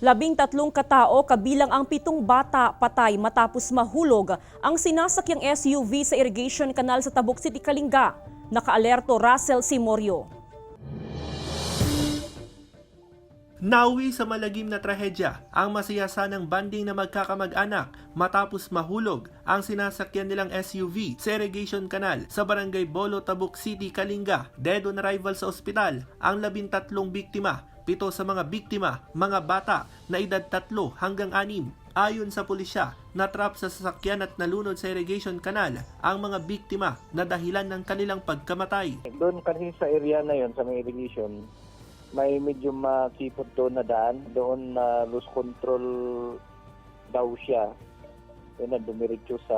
13 katao kabilang ang 7 bata patay matapos mahulog ang sinasakyang SUV sa irrigation canal sa Tabuk City, Kalinga. Nakaalerto Russell Simorio. Nauwi sa malagim na trahedya ang masiyasanang banding na magkakamag-anak matapos mahulog ang sinasakyan nilang SUV sa irrigation canal sa Barangay Bolo, Tabuk City, Kalinga. Dead on arrival sa ospital ang 13 biktima. 7 sa mga biktima, mga bata na edad 3 hanggang 6. Ayon sa pulisya, natrap sa sasakyan at nalunod sa irrigation canal ang mga biktima na dahilan ng kanilang pagkamatay. Doon kasi sa area na yon sa may irrigation, may medyo makipot doon na daan. Doon na lose control daw siya. Doon na dumiretso sa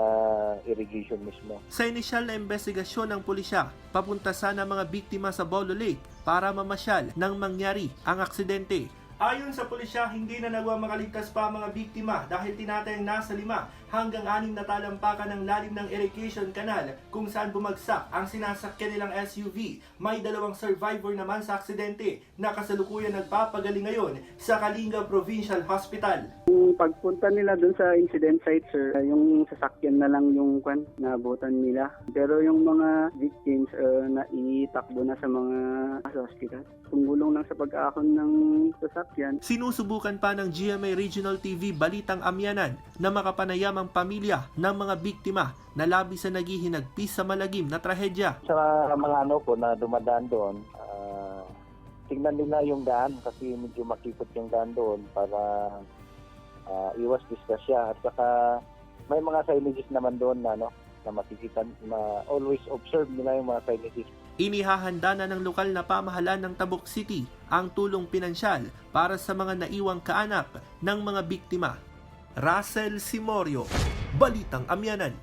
irrigation mismo. Sa inisyal na investigasyon ng pulisya, papunta sana mga biktima sa Bolo Lake para mamasyal nang mangyari ang aksidente. Ayon sa pulisya, hindi na nagawa makaligtas pa ang mga biktima dahil tinatayang nasa 5 hanggang 6 na talampakan ng lalim ng irrigation canal kung saan bumagsak ang sinasakyan nilang SUV. May 2 survivor naman sa aksidente na kasalukuyan nagpapagaling ngayon sa Kalinga Provincial Hospital. Yung pagpunta nila dun sa incident site, sir, yung sasakyan na lang yung naabutan nila. Pero yung mga victims na itakbo na sa mga hospital. Tumulong lang sa pag-aakon ng sasakyan. Sinusubukan pa ng GMA Regional TV Balitang Amyanan na makapanayam ang pamilya ng mga biktima na labis na naghihinagpis sa malagim na trahedya. Sa mga po na dumadaan doon, tingnan nila yung daan kasi medyo makipot yung daan doon para iwas disgrasya. At saka may mga signages naman doon na makikita, always observe nila yung mga signages. Inihahanda na ng lokal na pamahalaan ng Tabuk City ang tulong pinansyal para sa mga naiwang kaanak ng mga biktima. Russell Simorio, Balitang Amyanan.